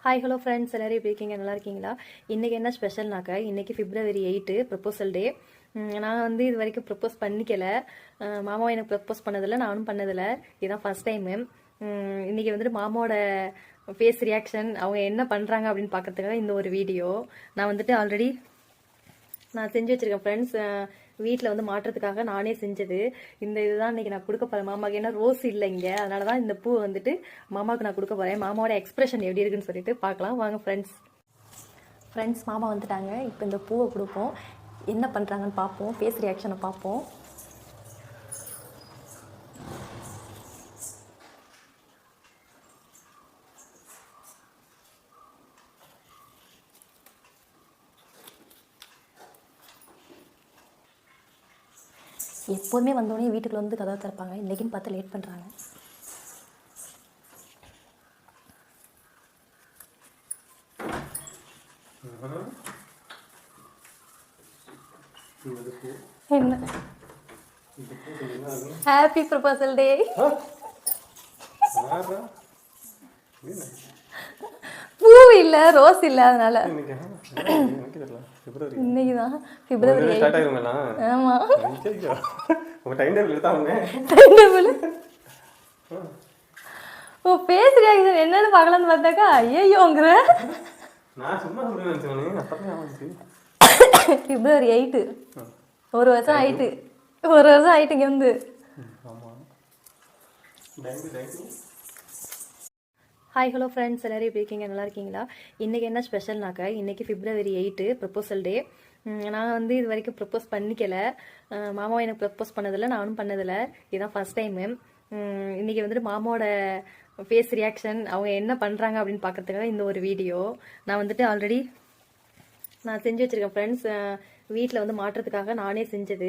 Hi hello friends, எல்லோரும் எப்படி இருக்கீங்க? நல்லா இருக்கீங்களா? இன்றைக்கி என்ன ஸ்பெஷல்னாக்கா, இன்றைக்கி February 8 ப்ரப்போசல் டே. நான் வந்து இது வரைக்கும் ப்ரப்போஸ் பண்ணிக்கல. மாமாவை எனக்கு ப்ரப்போஸ் பண்ணதில்லை, நானும் பண்ணதில்லை. இதுதான் ஃபஸ்ட் டைமு. இன்றைக்கி வந்துட்டு மாமாவோட ஃபேஸ் ரியாக்ஷன், அவங்க என்ன பண்ணுறாங்க அப்படின்னு பார்க்கறதுக்காக இந்த ஒரு வீடியோ. நான் வந்துட்டு ஆல்ரெடி செஞ்சு வச்சுருக்கேன் ஃப்ரெண்ட்ஸ். வீட்டில் வந்து மாட்டுறதுக்காக நானே செஞ்சது. இந்த இதுதான் இன்றைக்கி நான் கொடுக்க போகிறேன் மாமாவுக்கு. ஏன்னா ரோஸ் இல்லை இங்கே, அதனால தான் இந்த பூ வந்துட்டு மாமாவுக்கு நான் கொடுக்க போகிறேன். மாமாவோட எக்ஸ்பிரஷன் எப்படி இருக்குன்னு சொல்லிட்டு பார்க்கலாம் வாங்க ஃப்ரெண்ட்ஸ். மாமா வந்துட்டாங்க. இப்போ இந்த பூவை கொடுப்போம், என்ன பண்ணுறாங்கன்னு பார்ப்போம், ஃபேஸ் ரியாக்ஷனை பார்ப்போம். எப்போதுமே வந்தோடனே வீட்டுக்குள்ள வந்து கதவை திறப்பாங்க, இன்றைக்கின்னு பார்த்து லேட் பண்ணுறாங்க. என்ன ஹாப்பி ப்ரப்போசல் டே. பூ இல்ல, ரோஸ் இல்ல, அதனால இன்னைக்கு தான் February 8. ஆமா, உங்க டைம் டேபிள் எடுத்தாங்க. டைம் டேபிள் ஓ ஃபேஸ் ரியாக்ஷன் என்னன்னு பார்க்கலாம்னு பார்த்தாக்கா ஐயோங்கற. நான் சும்மா சொல்றேன்னு நினைச்சேன். February 8 ஒரு வருஷம் ஆயிட்டு இங்க வந்து. ஆமா, தேங்க்யூ. ஹாய் ஹலோ ஃப்ரெண்ட்ஸ், எல்லோரும் எப்படி இருக்கீங்க? நல்லா இருக்கீங்களா? இன்றைக்கி என்ன ஸ்பெஷல்னாக்கா, இன்றைக்கி February 8 ப்ரப்போசல் டே. நான் வந்து இது வரைக்கும் ப்ரப்போஸ் பண்ணிக்கல. மாமாவை எனக்கு ப்ரப்போஸ் பண்ணதில்லை, நானும் பண்ணதில்லை. இதுதான் ஃபஸ்ட் டைமு. இன்றைக்கி வந்துட்டு மாமாவோட ஃபேஸ் ரியாக்ஷன், அவங்க என்ன பண்ணுறாங்க அப்படின்னு பார்க்கறதுக்காக இந்த ஒரு வீடியோ. நான் வந்துட்டு ஆல்ரெடி செஞ்சு வச்சுருக்கேன் ஃப்ரெண்ட்ஸ். வீட்டில் வந்து மாட்டுறதுக்காக நானே செஞ்சது.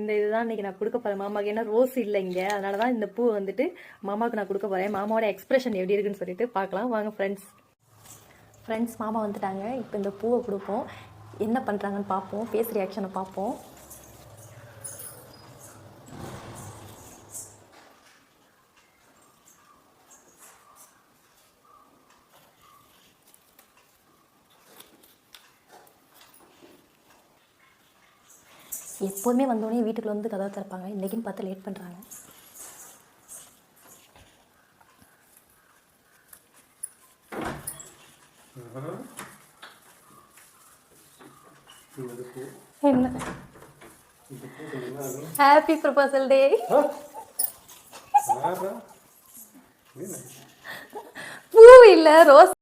இந்த இதுதான் இன்றைக்கி நான் கொடுக்க போகிறேன் மாமாவுக்கு. ஏன்னா ரோஸ் இல்லை இங்கே, அதனால தான் இந்த பூ வந்துட்டு மாமாவுக்கு நான் கொடுக்க போகிறேன். மாமாவோட எக்ஸ்பிரஷன் எப்படி இருக்குன்னு சொல்லிட்டு பார்க்கலாம் வாங்க ஃப்ரெண்ட்ஸ். மாமா வந்துட்டாங்க. இப்போ இந்த பூவை கொடுப்போம், என்ன பண்ணுறாங்கன்னு பார்ப்போம், ஃபேஸ் ரியாக்ஷனை பார்ப்போம். எப்போதுமே வந்தோடனே வீட்டுக்குள்ள வந்து கதவை திறப்பாங்க, இன்றைக்கின்னு பார்த்து லேட் பண்ணுறாங்க. என்ன ஹாப்பி ப்ரப்போசல் டே. பூ இல்லை, ரோஸ்